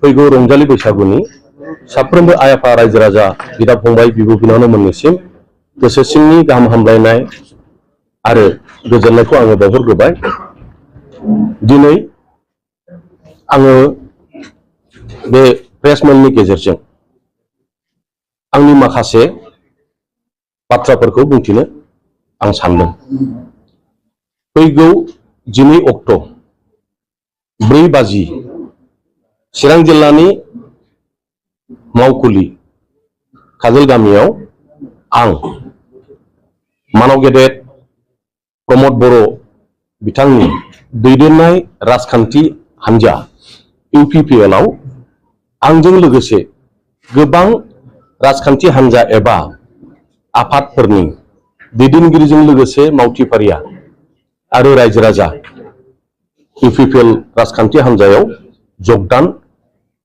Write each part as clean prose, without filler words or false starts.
फैगौ रंजालि बैसागुनि साफ्रोमबो आइ आफा रायजो राजा बिदा फंबाय बिब' बिनानाव मोननिसिम गोसो सिंनि गाहाम हामलायनाय आरो गोजोननायखौ आङो बावहरग्रोबाय। दिनै आङो बे प्रेसमेलनि गेजेरजों आंनि माखासे बाथ्राफोरखौ बुंथिनो आं सानदों। फैगौ 12 अक्ट' 4 बाजि चिरां जिल्लानि मावखुलि काजोल गामियाव आं मानाव गेदेर प्रमद बर' बिथांनि दैदेननाय राजखान्थि हान्जा UPPL आव आंजों लोगोसे गोबां राजखान्थि हान्जा एबा आफादफोरनि दैदेनगिरिजों लोगोसे मावथिफारिया आरो रायजो राजा UPPL राजखान्थि हान्जायाव जगदान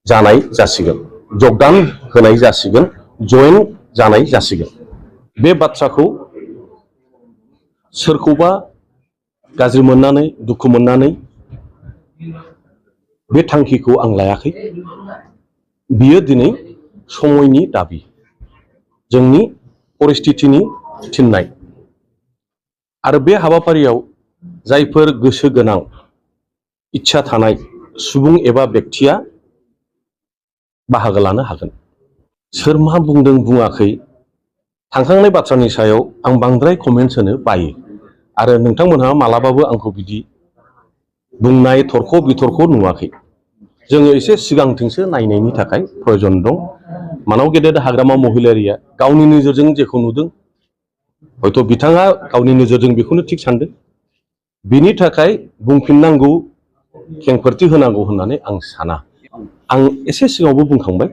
जानाय जासिगोन, जगदान होनाय जासिगोन, जयेन जानाय जासिगोन। बे बाथ्राखौ सोरखौबा गाज्रि मोननानै दुखु मोननानै बे थांखिखौ आं लायाखै। बियो दिनै समयनि दाबि, जोंनि परिस्थितिनि थिननाय। आरो बे हाबाफारियाव जायफोर गोसो गोनां इच्छा थानाय सुबुं एबा व्यक्तिया बाहागो लानो हागोन। सोर मा बुंदों बुङाखै थांखांनाय बाथ्रानि सायाव आं बांद्राय कमेन्ट्स होनो बायो आरो नोंथांमोनहा मालाबाबो आंखौ बिदि बुंनाय थरख' बिथरख' नुवाखै। जोङो एसे सिगांथिंसो नायनायनि थाखाय प्रयजन दं। मानाव गेदेर हाग्रामा महिलारिया गावनि नोजोरजों जेखौ नुदों हयथ' बिथाङा गावनि नोजोरजों बेखौनो थिग सानदों। बिनि थाखाय बुंफिननांगौ खेंफोरथि होनांगौ होननानै आं साना। आं एसे सिगाङावबो बुंखांबाय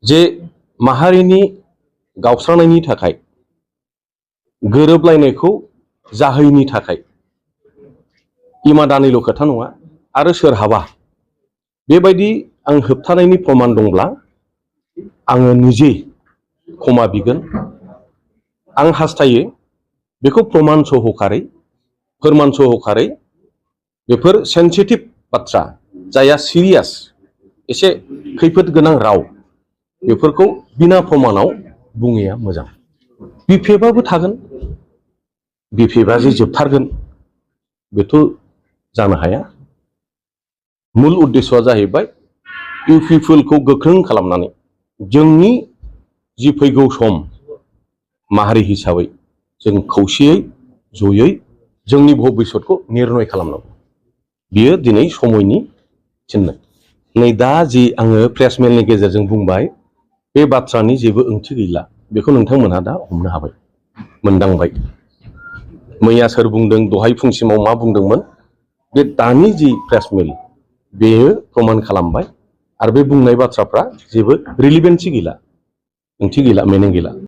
जे माहारिनि गावस्रानायनि थाखाय गोरोबलायनायखौ जाहैनि थाखाय इमादानिल' खोथा नङा आरो सोरहाबा बेबायदि आं होबथानायनि प्रमान दंब्ला आङो निजे क्षमा बिगोन। आं हास्थायो बेखौ प्रमान सहकारै फोरमान सहकारै बेफोर सेन्सिटिभ बाथ्रा जाया सिरियास एसे खैफोद गोनां राव बेफोरखौ बिना प्रमानाव बुङैया मोजां। बिफेबाबो थागोन, बिफेबा जे जोबथारगोन बेथ' जानो हाया। मुल उद्देश्यआ जाहैबाय UPPLखौ गोख्रों खालामनानै जोंनि जि फैगौ सम माहारि हिसाबै जों खौसेयै जयै जोंनि भबिष्यतखौ निर्नय खालामनांगौ। बियो दिनै समयनि थिननाय। नै दा जि आङो प्रेसमेलनि गेजेरजों बुंबाय बे बाथ्रानि जेबो ओंथि गैला। बेखौ नोंथांमोनहा दा हमनो हाबाय, मोनदांबाय। मैया सोर बुंदों, दहाय फुंसिमाव मा बुंदोंमोन, बे दानि जि प्रेसमेल बेयो प्रमान खालामबाय। आरो बे बुंनाय बाथ्राफ्रा जेबो रिलिभेन्सि गैला, ओंथि गैला, मिनिं गैला।